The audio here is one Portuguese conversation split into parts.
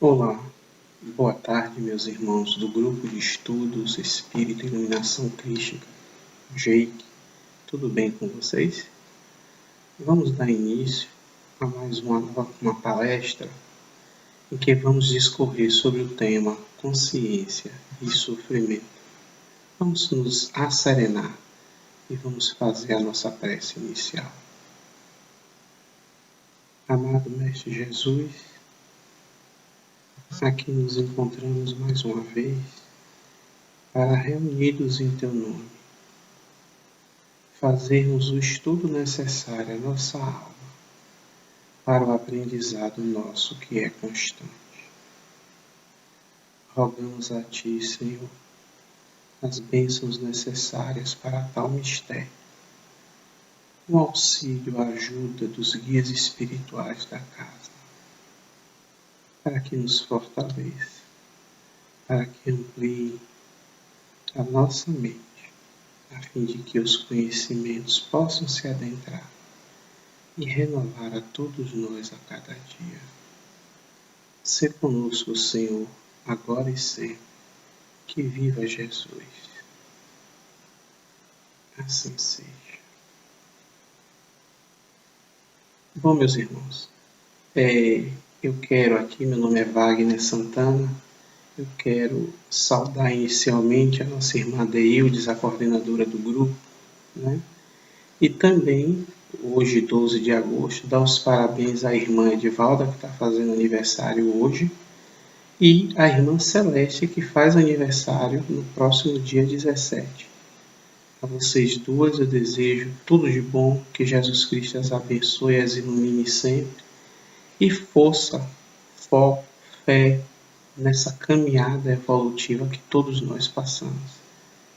Olá, boa tarde, meus irmãos do Grupo de Estudos Espírito e Iluminação Crística, Jake. Tudo bem com vocês? Vamos dar início a mais uma palestra em que vamos discorrer sobre o tema consciência e sofrimento. Vamos nos asserenar e vamos fazer a nossa prece inicial. Amado Mestre Jesus, aqui nos encontramos mais uma vez para, reunidos em Teu nome, fazermos o estudo necessário à nossa alma para o aprendizado nosso que é constante. Rogamos a Ti, Senhor, as bênçãos necessárias para tal mistério, o auxílio, a ajuda dos guias espirituais da casa, para que nos fortaleça, para que amplie a nossa mente, a fim de que os conhecimentos possam se adentrar e renovar a todos nós a cada dia. Sê conosco, Senhor, agora e sempre. Que viva Jesus. Assim seja. Bom, meus irmãos, eu quero aqui, meu nome é Wagner Santana, eu quero saudar inicialmente a nossa irmã Deildes, a coordenadora do grupo, né? E também, hoje, 12 de agosto, dar os parabéns à irmã Edivalda, que está fazendo aniversário hoje, e à irmã Celeste, que faz aniversário no próximo dia 17. A vocês duas eu desejo tudo de bom, que Jesus Cristo as abençoe e as ilumine sempre, e força, foco, fé nessa caminhada evolutiva que todos nós passamos.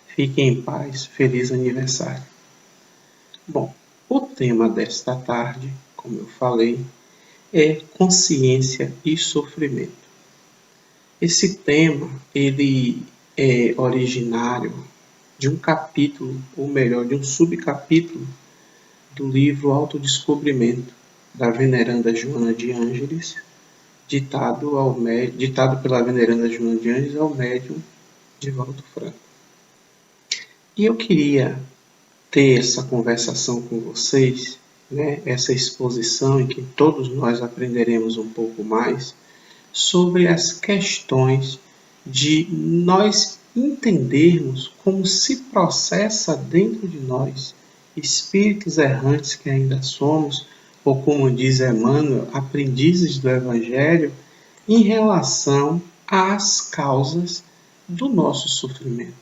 Fiquem em paz, feliz aniversário. Bom, o tema desta tarde, como eu falei, é consciência e sofrimento. Esse tema, ele é originário de um capítulo, ou melhor, de um subcapítulo do livro Autodescobrimento, da veneranda Joana de Ângeles, ditado pela veneranda Joana de Ângeles ao médium Divaldo Franco. E eu queria ter essa conversação com vocês, né, essa exposição em que todos nós aprenderemos um pouco mais sobre as questões de nós entendermos como se processa dentro de nós, espíritos errantes que ainda somos, ou como diz Emmanuel, aprendizes do Evangelho, em relação às causas do nosso sofrimento.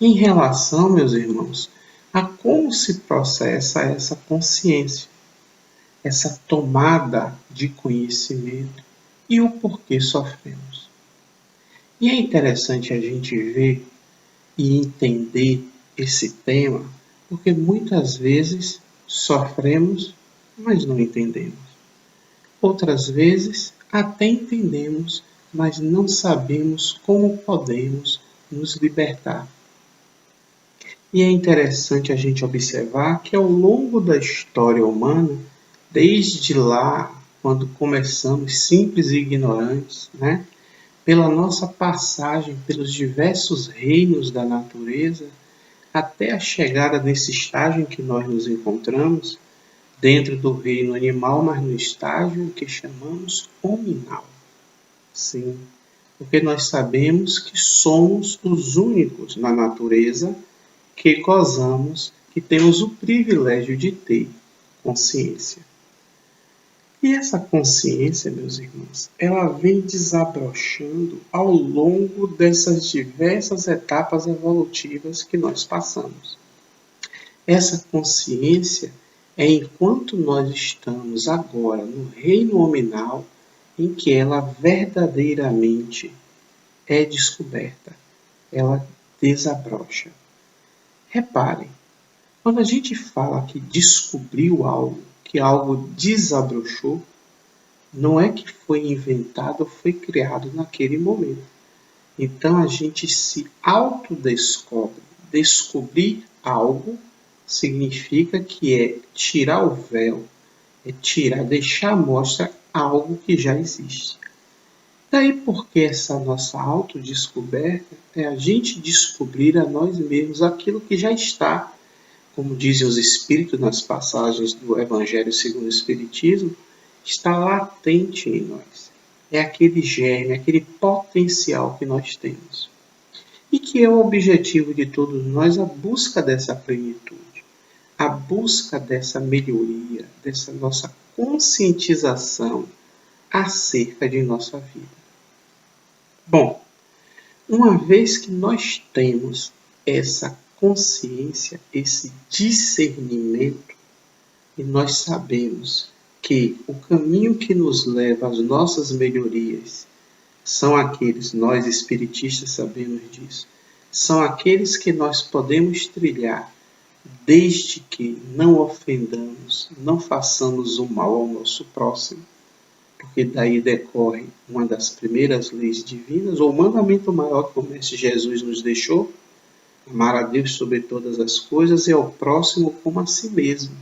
Em relação, meus irmãos, a como se processa essa consciência, essa tomada de conhecimento e o porquê sofremos. E é interessante a gente ver e entender esse tema, porque muitas vezes sofremos, mas não entendemos. Outras vezes até entendemos, mas não sabemos como podemos nos libertar. E é interessante a gente observar que ao longo da história humana, desde lá, quando começamos simples e ignorantes, né, pela nossa passagem pelos diversos reinos da natureza, até a chegada nesse estágio em que nós nos encontramos, dentro do reino animal, mas no estágio que chamamos hominal. Sim, porque nós sabemos que somos os únicos na natureza que gozamos, que temos o privilégio de ter consciência. E essa consciência, meus irmãos, ela vem desabrochando ao longo dessas diversas etapas evolutivas que nós passamos. Essa consciência é enquanto nós estamos agora no reino hominal, em que ela verdadeiramente é descoberta, ela desabrocha. Reparem, quando a gente fala que descobriu algo, que algo desabrochou, não é que foi inventado ou foi criado naquele momento. Então a gente se autodescobre. Descobrir algo significa que é tirar o véu, é deixar à mostra algo que já existe. Daí porque essa nossa autodescoberta é a gente descobrir a nós mesmos aquilo que já está, como dizem os Espíritos nas passagens do Evangelho segundo o Espiritismo, está latente em nós. É aquele germe, aquele potencial que nós temos. E que é o objetivo de todos nós a busca dessa plenitude, a busca dessa melhoria, dessa nossa conscientização acerca de nossa vida. Bom, uma vez que nós temos essa consciência, esse discernimento, e nós sabemos que o caminho que nos leva às nossas melhorias são aqueles, nós espiritistas sabemos disso, são aqueles que nós podemos trilhar desde que não ofendamos, não façamos o mal ao nosso próximo, porque daí decorre uma das primeiras leis divinas, ou o mandamento maior que o Mestre Jesus nos deixou, amar a Deus sobre todas as coisas e ao próximo como a si mesmo.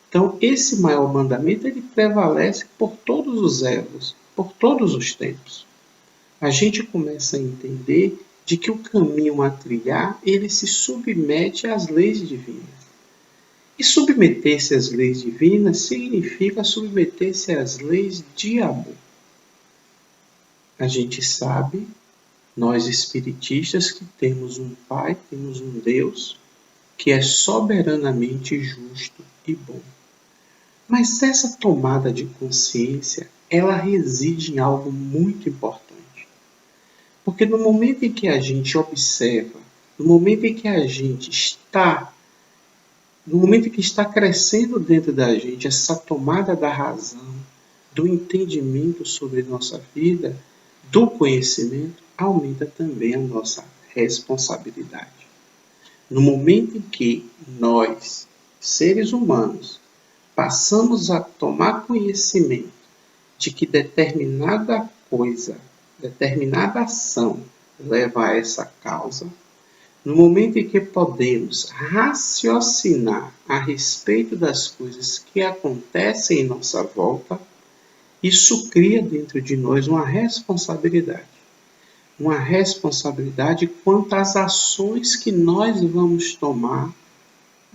Então, esse maior mandamento, ele prevalece por todos os erros, por todos os tempos. A gente começa a entender de que o caminho a trilhar, ele se submete às leis divinas. E submeter-se às leis divinas significa submeter-se às leis de amor. A gente sabe, nós espiritistas, que temos um Pai, temos um Deus que é soberanamente justo e bom. Mas essa tomada de consciência, ela reside em algo muito importante. Porque no momento em que a gente observa, no momento em que a gente está, no momento em que está crescendo dentro da gente essa tomada da razão, do entendimento sobre nossa vida, do conhecimento, aumenta também a nossa responsabilidade. No momento em que nós, seres humanos, passamos a tomar conhecimento de que determinada coisa, determinada ação leva a essa causa, no momento em que podemos raciocinar a respeito das coisas que acontecem em nossa volta, isso cria dentro de nós uma responsabilidade. Uma responsabilidade quanto às ações que nós vamos tomar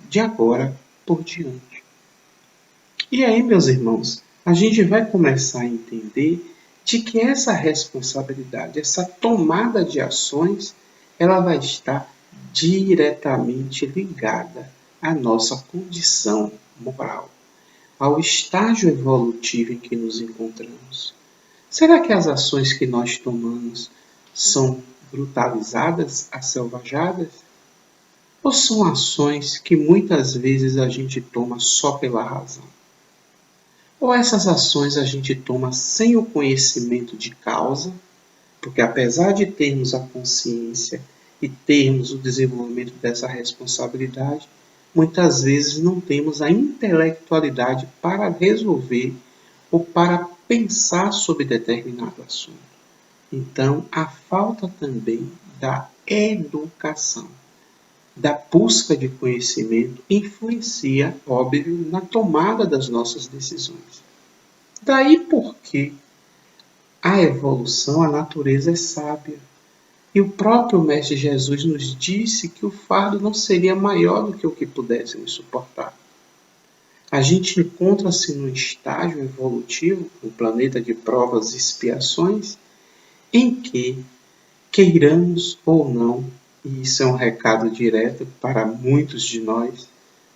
de agora por diante. E aí, meus irmãos, a gente vai começar a entender de que essa responsabilidade, essa tomada de ações, ela vai estar diretamente ligada à nossa condição moral, ao estágio evolutivo em que nos encontramos. Será que as ações que nós tomamos são brutalizadas, aselvajadas? Ou são ações que muitas vezes a gente toma só pela razão? Ou essas ações a gente toma sem o conhecimento de causa, porque apesar de termos a consciência e termos o desenvolvimento dessa responsabilidade, muitas vezes não temos a intelectualidade para resolver ou para pensar sobre determinado assunto. Então, a falta também da educação, da busca de conhecimento, influencia, óbvio, na tomada das nossas decisões. Daí porque a evolução, a natureza é sábia. E o próprio Mestre Jesus nos disse que o fardo não seria maior do que o que pudéssemos suportar. A gente encontra-se num estágio evolutivo, um planeta de provas e expiações, em que, queiramos ou não, e isso é um recado direto para muitos de nós,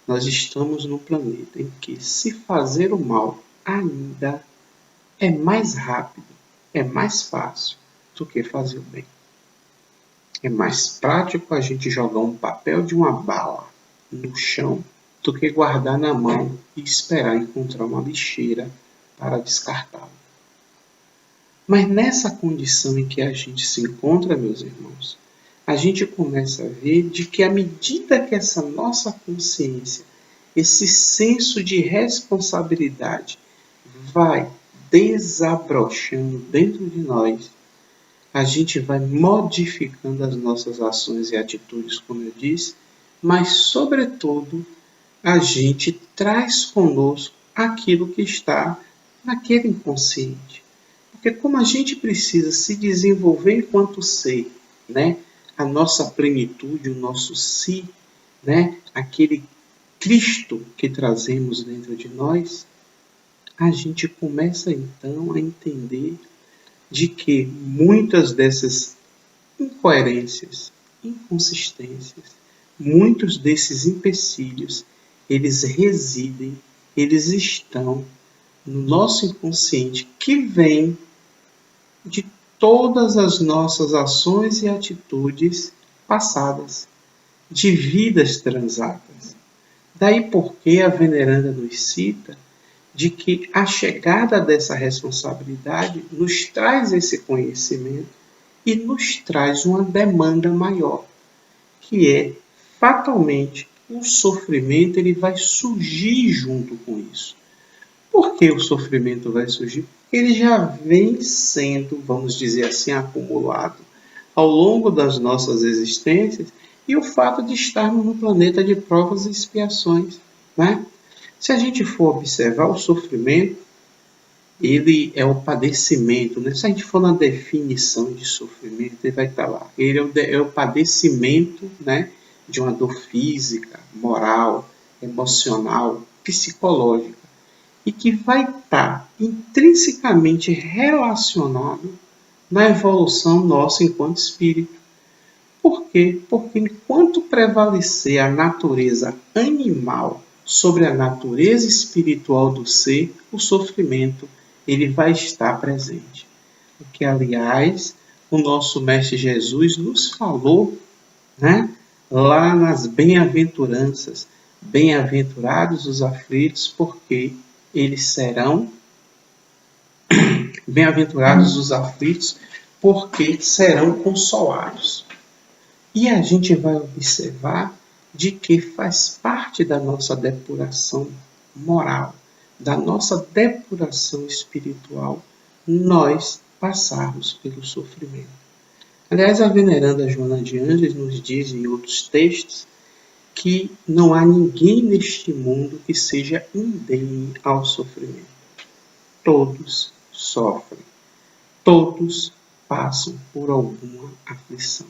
nós estamos num planeta em que se fazer o mal ainda é mais rápido, é mais fácil do que fazer o bem. É mais prático a gente jogar um papel de uma bala no chão do que guardar na mão e esperar encontrar uma lixeira para descartá-lo. Mas nessa condição em que a gente se encontra, meus irmãos, a gente começa a ver de que à medida que essa nossa consciência, esse senso de responsabilidade vai desabrochando dentro de nós, a gente vai modificando as nossas ações e atitudes, como eu disse, mas, sobretudo, a gente traz conosco aquilo que está naquele inconsciente. Porque como a gente precisa se desenvolver enquanto ser, né? A nossa plenitude, o nosso si, né? Aquele Cristo que trazemos dentro de nós, a gente começa então a entender de que muitas dessas incoerências, inconsistências, muitos desses empecilhos, eles residem, eles estão no nosso inconsciente, que vem de todas as nossas ações e atitudes passadas, de vidas transatas. Daí porque a veneranda nos cita de que a chegada dessa responsabilidade nos traz esse conhecimento e nos traz uma demanda maior, que é fatalmente o sofrimento, ele vai surgir junto com isso. Por que o sofrimento vai surgir? Porque ele já vem sendo, vamos dizer assim, acumulado ao longo das nossas existências, e o fato de estarmos no planeta de provas e expiações, né? Se a gente for observar o sofrimento, ele é o padecimento, né? Se a gente for na definição de sofrimento, ele vai estar lá. Ele é o padecimento, né, de uma dor física, moral, emocional, psicológica, e que vai estar intrinsecamente relacionado na evolução nossa enquanto espírito. Por quê? Porque enquanto prevalecer a natureza animal sobre a natureza espiritual do ser, o sofrimento ele vai estar presente. O que, aliás, o nosso Mestre Jesus nos falou, né, lá nas bem-aventuranças. Bem-aventurados os aflitos, porque eles serão bem-aventurados os aflitos, porque serão consolados. E a gente vai observar de que faz parte da nossa depuração moral, da nossa depuração espiritual, nós passarmos pelo sofrimento. Aliás, a veneranda Joana de Ângeles nos diz em outros textos que não há ninguém neste mundo que seja indene ao sofrimento. Todos sofrem, todos passam por alguma aflição.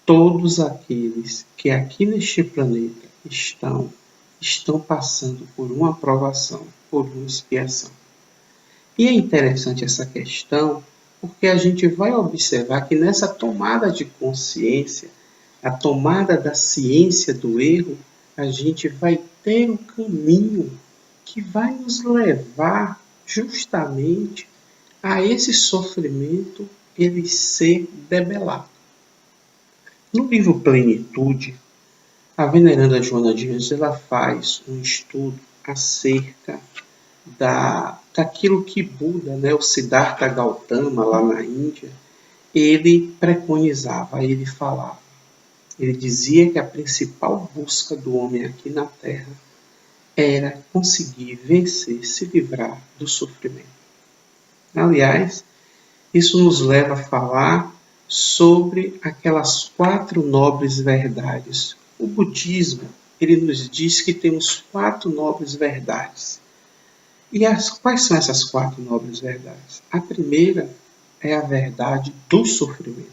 Todos aqueles que aqui neste planeta estão passando por uma provação, por uma expiação. E é interessante essa questão, porque a gente vai observar que nessa tomada de consciência, a tomada da ciência do erro, a gente vai ter um caminho que vai nos levar justamente a esse sofrimento ele ser debelado. No livro Plenitude, a veneranda Joana de Ângeles ela faz um estudo acerca daquilo que Buda, né, o Siddhartha Gautama, lá na Índia, ele preconizava, ele falava. Ele dizia que a principal busca do homem aqui na Terra era conseguir vencer, se livrar do sofrimento. Aliás, isso nos leva a falar sobre aquelas 4 nobres verdades. O budismo, ele nos diz que temos 4 nobres verdades. E quais são essas 4 nobres verdades? A primeira é a verdade do sofrimento.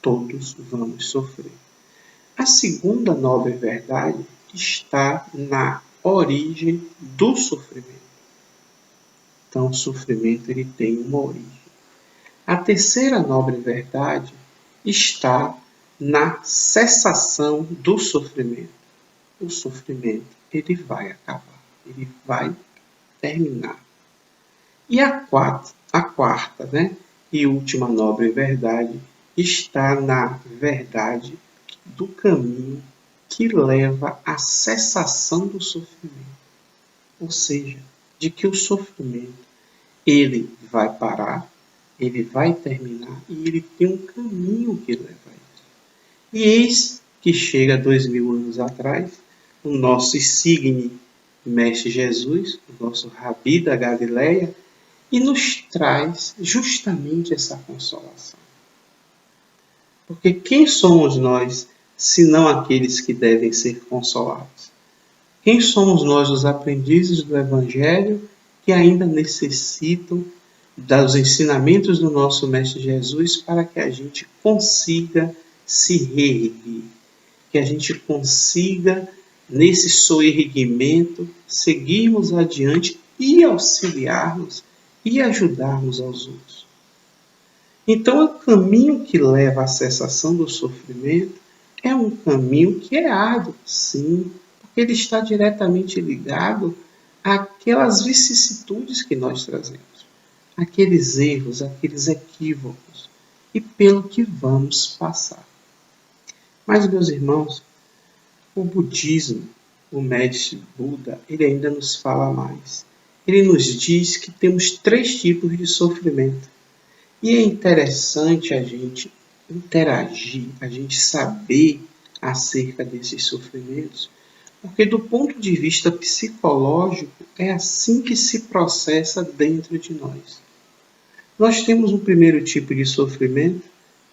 Todos vamos sofrer. A segunda nobre verdade está na origem do sofrimento. Então, o sofrimento ele tem uma origem. A terceira nobre verdade está na cessação do sofrimento. O sofrimento ele vai acabar, ele vai terminar. E a quarta, né, e última nobre verdade está na verdade do caminho que leva à cessação do sofrimento. Ou seja, de que o sofrimento ele vai parar, ele vai terminar e ele tem um caminho que leva a isso. E eis que chega 2000 anos atrás, o nosso insigne Mestre Jesus, o nosso Rabi da Galileia, e nos traz justamente essa consolação. Porque quem somos nós, senão aqueles que devem ser consolados? Quem somos nós, os aprendizes do Evangelho, que ainda necessitam dos ensinamentos do nosso Mestre Jesus para que a gente consiga se reerguer, que a gente consiga, nesse soerguimento, seguirmos adiante e auxiliarmos e ajudarmos aos outros. Então, o caminho que leva à cessação do sofrimento é um caminho que é árduo, sim, porque ele está diretamente ligado àquelas vicissitudes que nós trazemos, aqueles erros, aqueles equívocos, e pelo que vamos passar. Mas, meus irmãos, o budismo, o mestre Buda, ele ainda nos fala mais. Ele nos diz que temos 3 tipos de sofrimento. E é interessante a gente interagir, a gente saber acerca desses sofrimentos, porque do ponto de vista psicológico, é assim que se processa dentro de nós. Nós temos um primeiro tipo de sofrimento,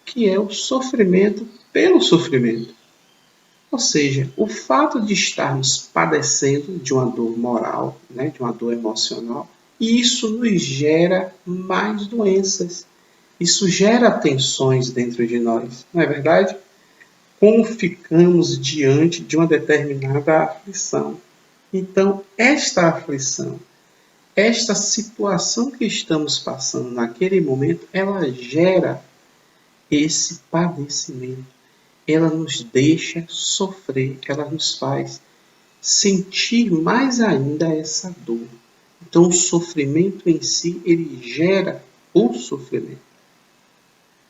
que é o sofrimento pelo sofrimento. Ou seja, o fato de estarmos padecendo de uma dor moral, de uma dor emocional, e isso nos gera mais doenças. Isso gera tensões dentro de nós, não é verdade? Como ficamos diante de uma determinada aflição. Então, esta aflição, esta situação que estamos passando naquele momento, ela gera esse padecimento. Ela nos deixa sofrer, ela nos faz sentir mais ainda essa dor. Então, o sofrimento em si, ele gera o sofrimento.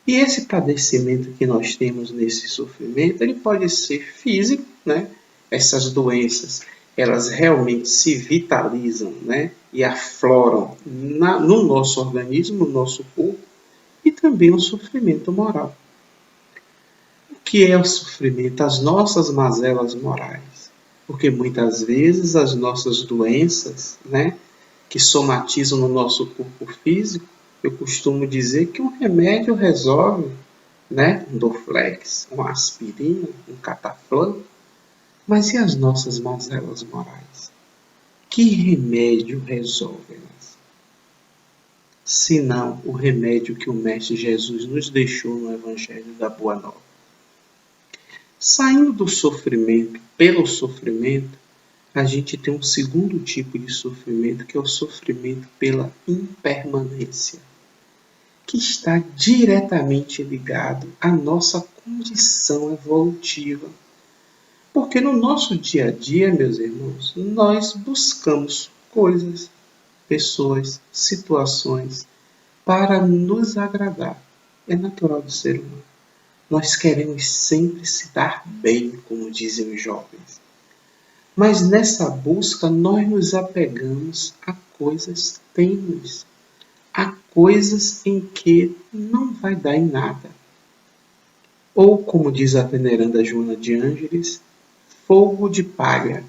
E esse padecimento que nós temos nesse sofrimento, ele pode ser físico, Essas doenças, elas realmente se vitalizam, E afloram no nosso organismo, no nosso corpo, e também o sofrimento moral. O que é o sofrimento? As nossas mazelas morais. Porque muitas vezes as nossas doenças, que somatizam no nosso corpo físico, eu costumo dizer que um remédio resolve, um Dorflex, uma aspirina, um cataflã. Mas e as nossas mazelas morais? Que remédio resolve-las? Se não o remédio que o Mestre Jesus nos deixou no Evangelho da Boa Nova. Saindo do sofrimento pelo sofrimento, a gente tem um segundo tipo de sofrimento, que é o sofrimento pela impermanência, que está diretamente ligado à nossa condição evolutiva. Porque no nosso dia a dia, meus irmãos, nós buscamos coisas, pessoas, situações para nos agradar. É natural do ser humano. Nós queremos sempre se dar bem, como dizem os jovens. Mas nessa busca nós nos apegamos a coisas tênues, a coisas em que não vai dar em nada. Ou, como diz a veneranda Joana de Ângeles, fogo de palha.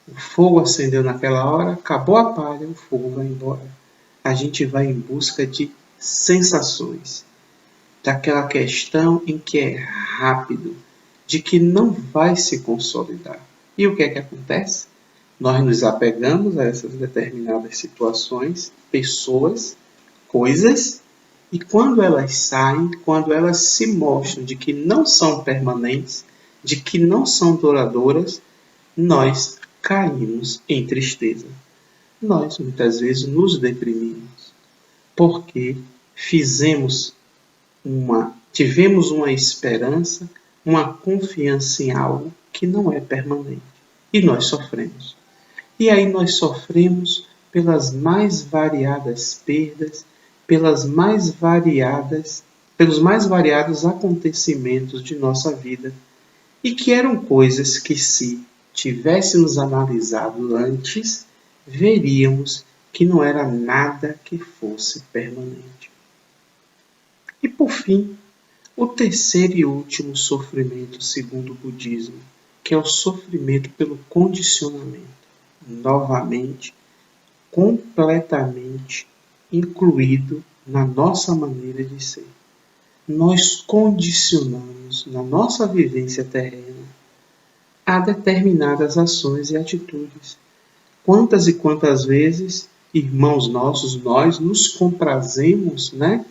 O fogo acendeu naquela hora, acabou a palha, o fogo vai embora. A gente vai em busca de sensações, daquela questão em que é rápido, de que não vai se consolidar. E o que é que acontece? Nós nos apegamos a essas determinadas situações, pessoas, coisas, e quando elas saem, quando elas se mostram de que não são permanentes, de que não são duradouras, nós caímos em tristeza. Nós, muitas vezes, nos deprimimos, porque tivemos uma esperança, uma confiança em algo que não é permanente. E nós sofremos. E aí nós sofremos pelas mais variadas perdas, pelos mais variados acontecimentos de nossa vida, e que eram coisas que, se tivéssemos analisado antes, veríamos que não era nada que fosse permanente. E por fim, o terceiro e último sofrimento segundo o budismo, que é o sofrimento pelo condicionamento. Novamente, completamente incluído na nossa maneira de ser. Nós condicionamos na nossa vivência terrena a determinadas ações e atitudes. Quantas e quantas vezes irmãos nossos, nós nos comprazemos, né,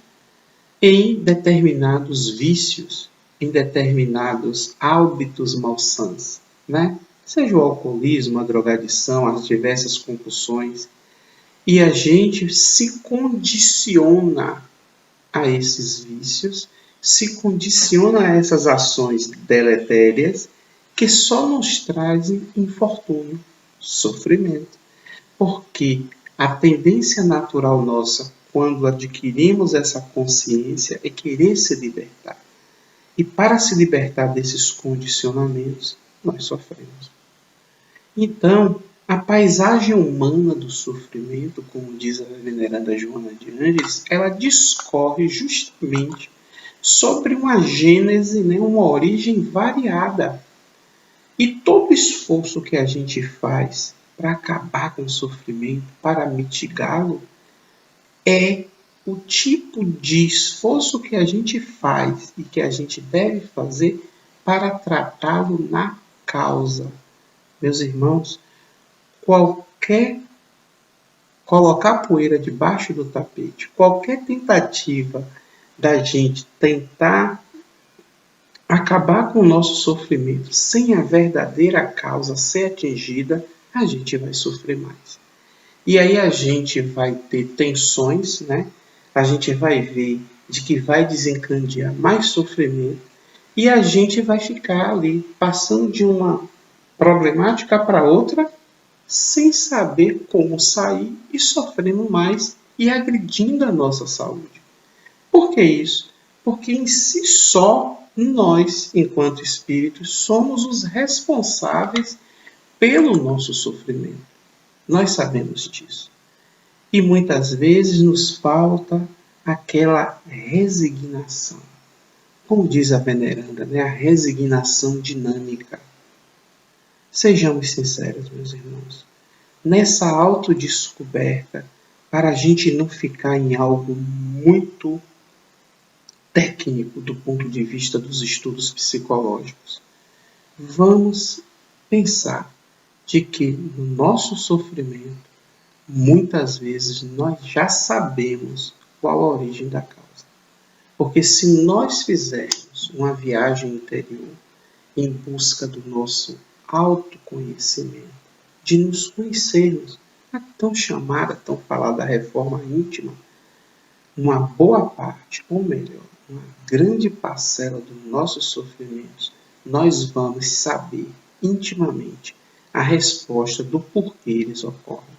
em determinados vícios, em determinados hábitos malsãs, né? Seja o alcoolismo, a drogadição, as diversas compulsões, e a gente se condiciona a esses vícios, se condiciona a essas ações deletérias que só nos trazem infortúnio, sofrimento. Porque a tendência natural nossa, quando adquirimos essa consciência, é querer se libertar. E para se libertar desses condicionamentos, nós sofremos. Então, a paisagem humana do sofrimento, como diz a veneranda Joana de Ângeles, ela discorre justamente sobre uma gênese, né, uma origem variada. E todo esforço que a gente faz para acabar com o sofrimento, para mitigá-lo, é o tipo de esforço que a gente faz e que a gente deve fazer para tratá-lo na causa. Meus irmãos, colocar poeira debaixo do tapete, qualquer tentativa da gente tentar acabar com o nosso sofrimento sem a verdadeira causa ser atingida, a gente vai sofrer mais. E aí a gente vai ter tensões, né? A gente vai ver de que vai desencadear mais sofrimento e a gente vai ficar ali passando de uma problemática para outra sem saber como sair e sofrendo mais e agredindo a nossa saúde. Por que isso? Porque em si só nós, enquanto espíritos, somos os responsáveis pelo nosso sofrimento. Nós sabemos disso. E muitas vezes nos falta aquela resignação. Como diz a veneranda, né? A resignação dinâmica. Sejamos sinceros, meus irmãos. Nessa autodescoberta, para a gente não ficar em algo muito técnico do ponto de vista dos estudos psicológicos, vamos pensar de que no nosso sofrimento, muitas vezes nós já sabemos qual a origem da causa. Porque se nós fizermos uma viagem interior em busca do nosso autoconhecimento, de nos conhecermos, a tão chamada, tão falada reforma íntima, uma boa parte, ou melhor, uma grande parcela dos nossos sofrimentos, nós vamos saber intimamente a resposta do porquê eles ocorrem.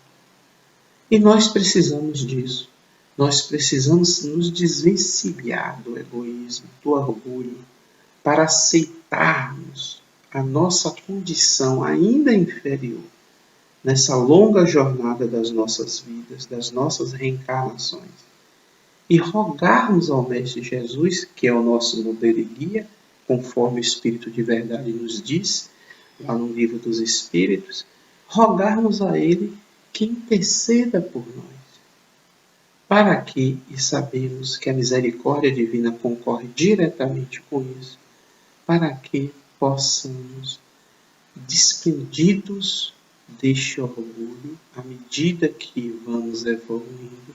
E nós precisamos disso. Nós precisamos nos desvencilhar do egoísmo, do orgulho, para aceitarmos a nossa condição ainda inferior nessa longa jornada das nossas vidas, das nossas reencarnações. E rogarmos ao Mestre Jesus, que é o nosso modelo e guia, conforme o Espírito de Verdade nos diz, lá no Livro dos Espíritos, rogarmos a Ele que interceda por nós. Para que, e sabemos que a misericórdia divina concorre diretamente com isso, para que possamos, desprendidos deste orgulho, à medida que vamos evoluindo,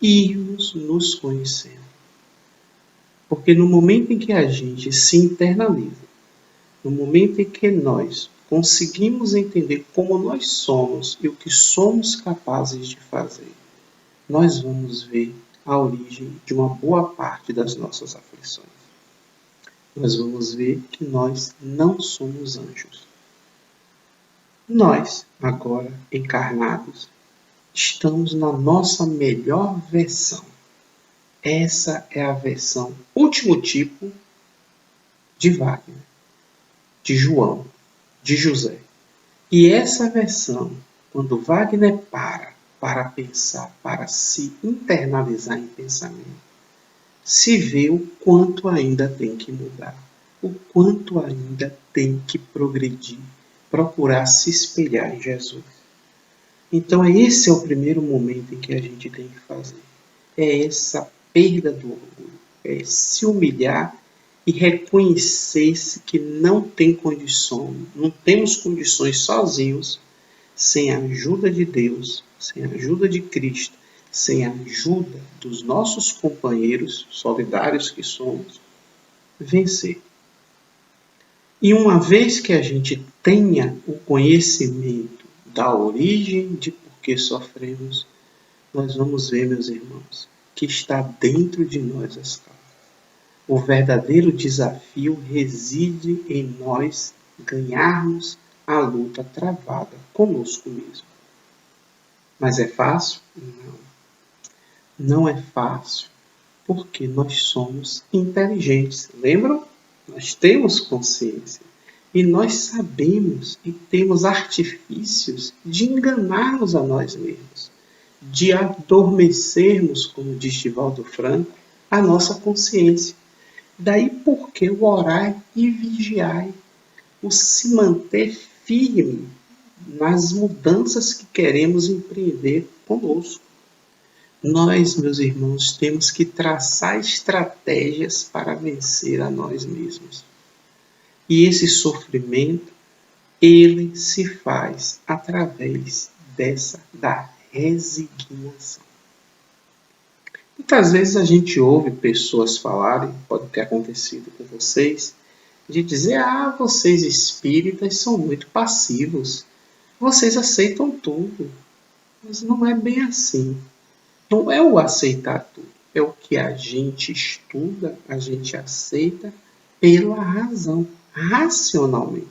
irmos nos conhecendo. Porque no momento em que a gente se internaliza, no momento em que nós conseguimos entender como nós somos e o que somos capazes de fazer, nós vamos ver a origem de uma boa parte das nossas aflições. Nós vamos ver que nós não somos anjos. Nós, agora encarnados, estamos na nossa melhor versão. Essa é a versão, último tipo de Wagner, de João, de José. E essa versão, quando Wagner para pensar, para se internalizar em pensamento, se vê o quanto ainda tem que mudar, o quanto ainda tem que progredir, procurar se espelhar em Jesus. Então esse é o primeiro momento em que a gente tem que fazer. É essa perda do orgulho, é se humilhar e reconhecer-se que não tem condições, não temos condições sozinhos sem a ajuda de Deus, sem a ajuda de Cristo, sem a ajuda dos nossos companheiros solidários que somos, vencer. E uma vez que a gente tenha o conhecimento da origem de por que sofremos, nós vamos ver, meus irmãos, que está dentro de nós as causas. O verdadeiro desafio reside em nós ganharmos a luta travada conosco mesmo. Mas é fácil? Não. Não é fácil, porque nós somos inteligentes. Lembram? Nós temos consciência. E nós sabemos e temos artifícios de enganarmos a nós mesmos, de adormecermos, como diz Divaldo Franco, a nossa consciência. Daí porque o orai e vigiai, o se manter firme nas mudanças que queremos empreender conosco. Nós, meus irmãos, temos que traçar estratégias para vencer a nós mesmos. E esse sofrimento, ele se faz através da resignação. Muitas vezes a gente ouve pessoas falarem, pode ter acontecido com vocês, de dizer, vocês espíritas são muito passivos, vocês aceitam tudo. Mas não é bem assim. Não é o aceitar tudo, é o que a gente estuda, a gente aceita pela razão, racionalmente.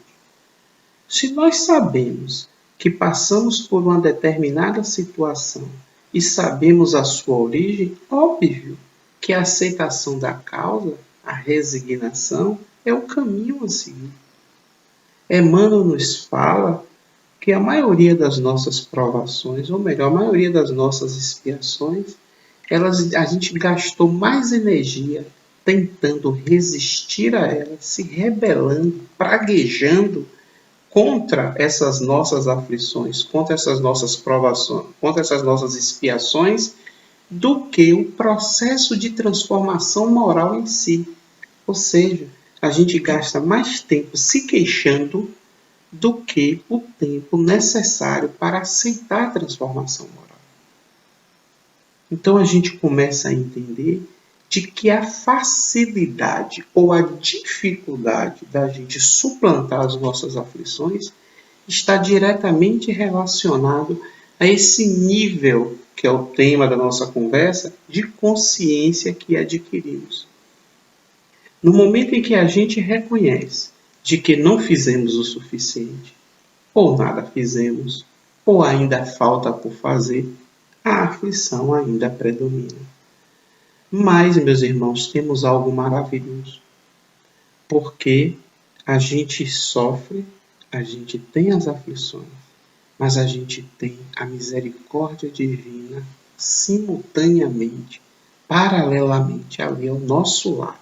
Se nós sabemos que passamos por uma determinada situação e sabemos a sua origem, óbvio que a aceitação da causa, a resignação, é o caminho a seguir. Emmanuel nos fala que a maioria das nossas provações, ou melhor, a maioria das nossas expiações, a gente gastou mais energia tentando resistir a elas, se rebelando, praguejando contra essas nossas aflições, contra essas nossas provações, contra essas nossas expiações, do que o processo de transformação moral em si. Ou seja, a gente gasta mais tempo se queixando do que o tempo necessário para aceitar a transformação moral. Então a gente começa a entender de que a facilidade ou a dificuldade da gente suplantar as nossas aflições está diretamente relacionado a esse nível, que é o tema da nossa conversa, de consciência que adquirimos. No momento em que a gente reconhece de que não fizemos o suficiente, ou nada fizemos, ou ainda falta por fazer, a aflição ainda predomina. Mas, meus irmãos, temos algo maravilhoso, porque a gente sofre, a gente tem as aflições, mas a gente tem a misericórdia divina simultaneamente, paralelamente ali ao nosso lado,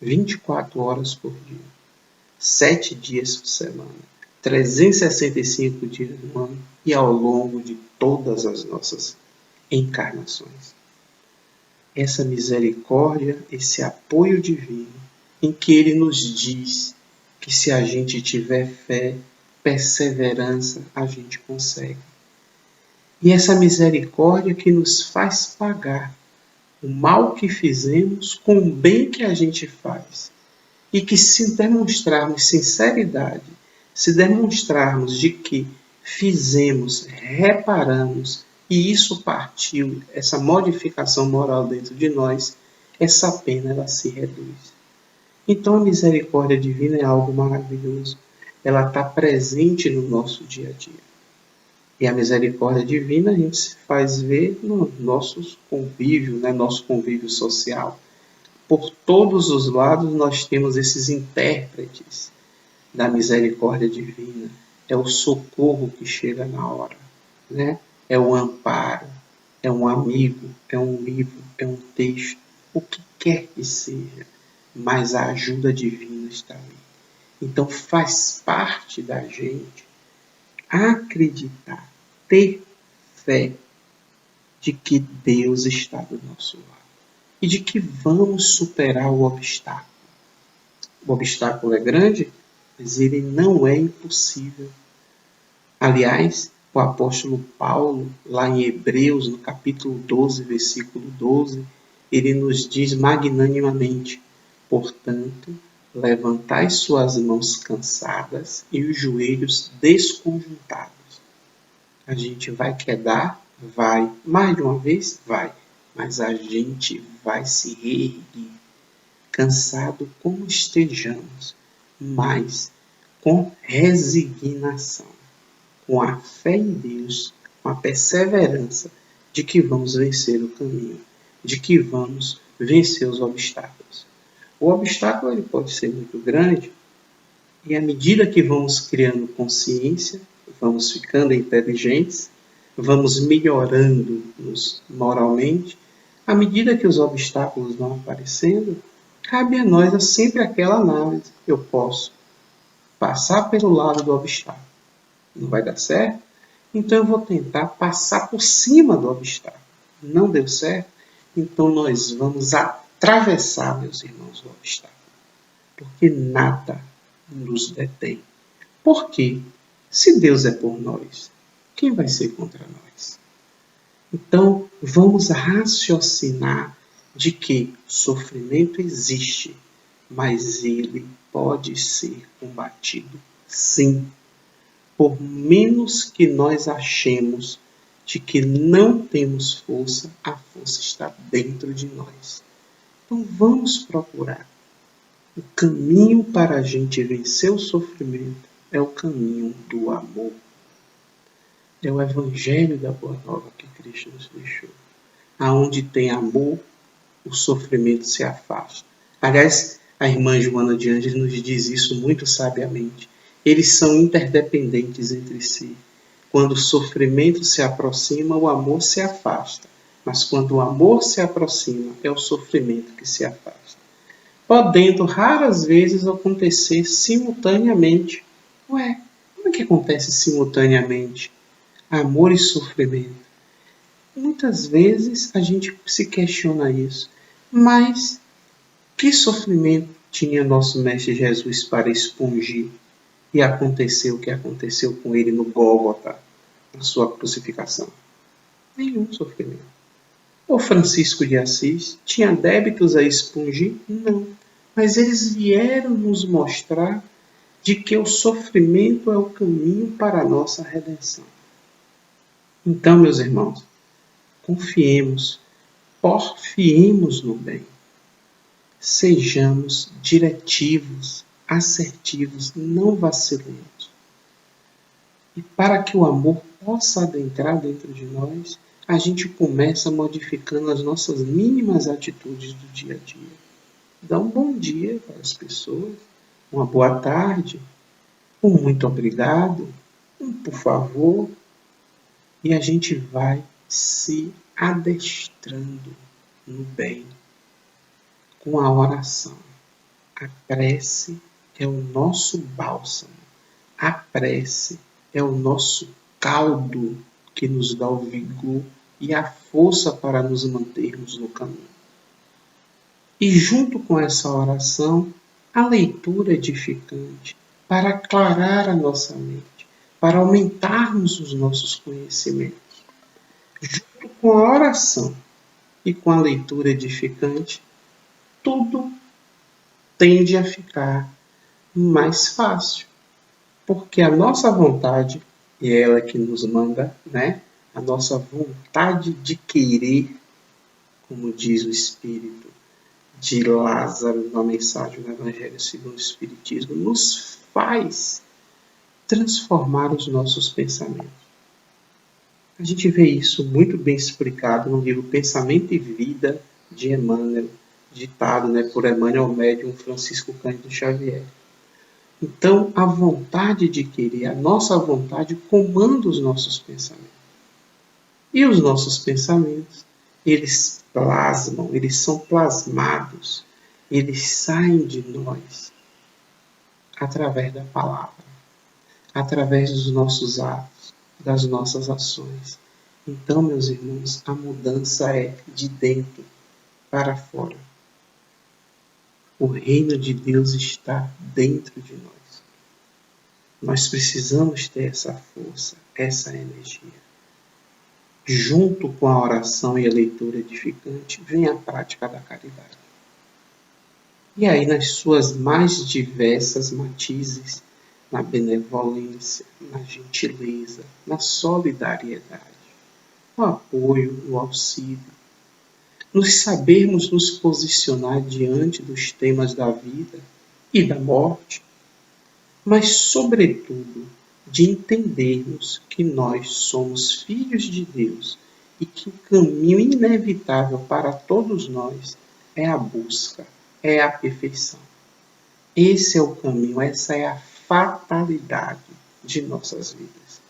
24 horas por dia, 7 dias por semana, 365 dias no ano e ao longo de todas as nossas encarnações. Essa misericórdia, esse apoio divino, em que Ele nos diz que se a gente tiver fé, perseverança, a gente consegue. E essa misericórdia que nos faz pagar o mal que fizemos com o bem que a gente faz. E que se demonstrarmos sinceridade, se demonstrarmos de que fizemos, reparamos, e isso partiu, essa modificação moral dentro de nós, essa pena ela se reduz. Então a misericórdia divina é algo maravilhoso. Ela está presente no nosso dia a dia. E a misericórdia divina a gente se faz ver no nosso convívio, nosso convívio social. Por todos os lados nós temos esses intérpretes da misericórdia divina. É o socorro que chega na hora, É o amparo, é um amigo, é um livro, é um texto, o que quer que seja, mas a ajuda divina está ali. Então faz parte da gente acreditar, ter fé de que Deus está do nosso lado e de que vamos superar o obstáculo. O obstáculo é grande, mas ele não é impossível. Aliás, o apóstolo Paulo, lá em Hebreus, no capítulo 12, versículo 12, ele nos diz magnanimamente: portanto, levantai suas mãos cansadas e os joelhos desconjuntados. A gente vai quedar? Vai. Mais de uma vez? Vai. Mas a gente vai se reerguer, cansado como estejamos, mas com resignação, com a fé em Deus, com a perseverança de que vamos vencer o caminho, de que vamos vencer os obstáculos. O obstáculo ele pode ser muito grande, e à medida que vamos criando consciência, vamos ficando inteligentes, vamos melhorando-nos moralmente, à medida que os obstáculos vão aparecendo, cabe a nós sempre aquela análise: eu posso passar pelo lado do obstáculo, não vai dar certo? Então eu vou tentar passar por cima do obstáculo. Não deu certo? Então nós vamos atravessar, meus irmãos, o obstáculo. Porque nada nos detém. Por quê? Se Deus é por nós, quem vai ser contra nós? Então vamos raciocinar de que sofrimento existe, mas ele pode ser combatido, sim. Por menos que nós achemos de que não temos força, a força está dentro de nós. Então vamos procurar. O caminho para a gente vencer o sofrimento é o caminho do amor. É o evangelho da Boa Nova que Cristo nos deixou. Aonde tem amor, o sofrimento se afasta. Aliás, a irmã Joana de Ângeles nos diz isso muito sabiamente. Eles são interdependentes entre si. Quando o sofrimento se aproxima, o amor se afasta. Mas quando o amor se aproxima, é o sofrimento que se afasta. Podendo raras vezes acontecer simultaneamente. Ué, como é que acontece simultaneamente amor e sofrimento? Muitas vezes a gente se questiona isso. Mas que sofrimento tinha nosso Mestre Jesus para expungir? E aconteceu o que aconteceu com ele no Gólgota, na sua crucificação? Nenhum sofrimento. O Francisco de Assis tinha débitos a expungir? Não. Mas eles vieram nos mostrar de que o sofrimento é o caminho para a nossa redenção. Então, meus irmãos, confiemos, porfiemos no bem. Sejamos diretivos, assertivos, não vacilemos. E para que o amor possa adentrar dentro de nós, a gente começa modificando as nossas mínimas atitudes do dia a dia. Dá um bom dia para as pessoas, uma boa tarde, um muito obrigado, um por favor, e a gente vai se adestrando no bem com a oração. A prece é o nosso bálsamo. A prece é o nosso caldo que nos dá o vigor e a força para nos mantermos no caminho. E junto com essa oração, a leitura edificante para aclarar a nossa mente, para aumentarmos os nossos conhecimentos. Junto com a oração e com a leitura edificante, tudo tende a ficar mais fácil, porque a nossa vontade, e é ela que nos manda, né? A nossa vontade de querer, como diz o Espírito de Lázaro na mensagem do Evangelho segundo o Espiritismo, nos faz transformar os nossos pensamentos. A gente vê isso muito bem explicado no livro Pensamento e Vida de Emmanuel, ditado, por Emmanuel Médium Francisco Cândido Xavier. Então, a vontade de querer, a nossa vontade comanda os nossos pensamentos. E os nossos pensamentos, eles plasmam, eles são plasmados, eles saem de nós através da palavra, através dos nossos atos, das nossas ações. Então, meus irmãos, a mudança é de dentro para fora. O reino de Deus está dentro de nós. Nós precisamos ter essa força, essa energia. Junto com a oração e a leitura edificante, vem a prática da caridade. E aí, nas suas mais diversas matizes, na benevolência, na gentileza, na solidariedade, no apoio, no auxílio, nos sabermos nos posicionar diante dos temas da vida e da morte, mas, sobretudo, de entendermos que nós somos filhos de Deus e que o caminho inevitável para todos nós é a busca, é a perfeição. Esse é o caminho, essa é a fatalidade de nossas vidas.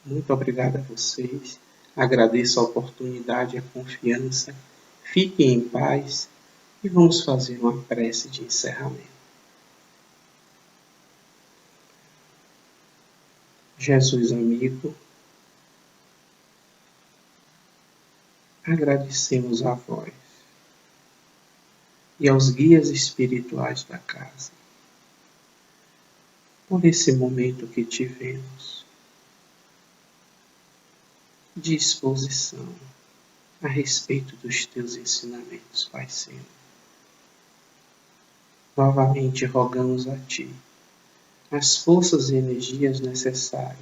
Muito obrigado a vocês, agradeço a oportunidade e a confiança, fiquem em paz e vamos fazer uma prece de encerramento. Jesus amigo, agradecemos a vós e aos guias espirituais da casa por esse momento que tivemos de exposição a respeito dos teus ensinamentos, Pai Senhor. Novamente rogamos a Ti as forças e energias necessárias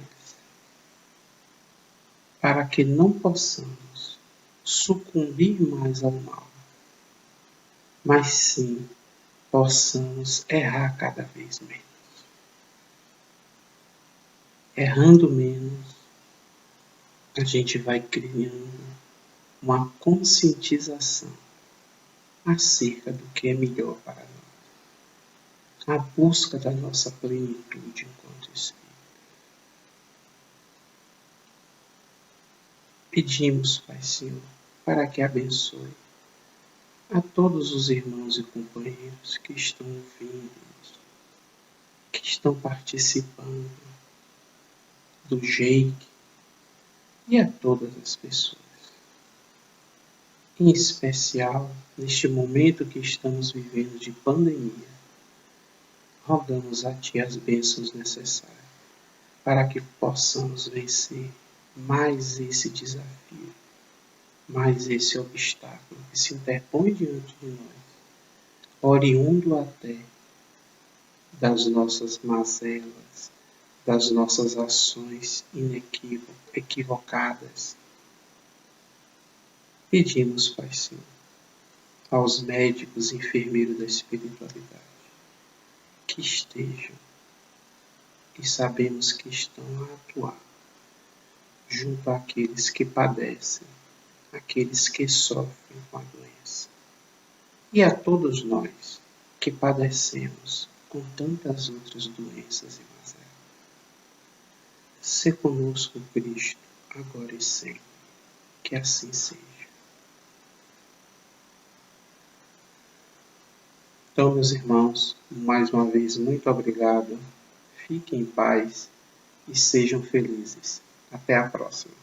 para que não possamos sucumbir mais ao mal, mas sim possamos errar cada vez menos. Errando menos, a gente vai criando uma conscientização acerca do que é melhor para nós, a busca da nossa plenitude enquanto Espírito. Pedimos, Pai Senhor, para que abençoe a todos os irmãos e companheiros que estão ouvindo, que estão participando do JEIC e a todas as pessoas. Em especial, neste momento que estamos vivendo de pandemia, rogamos a Ti as bênçãos necessárias para que possamos vencer mais esse desafio, mais esse obstáculo que se interpõe diante de nós, oriundo até das nossas mazelas, das nossas ações equivocadas. Pedimos, Pai Senhor, aos médicos e enfermeiros da espiritualidade que estejam e sabemos que estão a atuar junto àqueles que padecem, àqueles que sofrem com a doença e a todos nós que padecemos com tantas outras doenças e mazelas. Sê conosco, Cristo, agora e sempre, que assim seja. Então, meus irmãos, mais uma vez, muito obrigado. Fiquem em paz e sejam felizes. Até a próxima.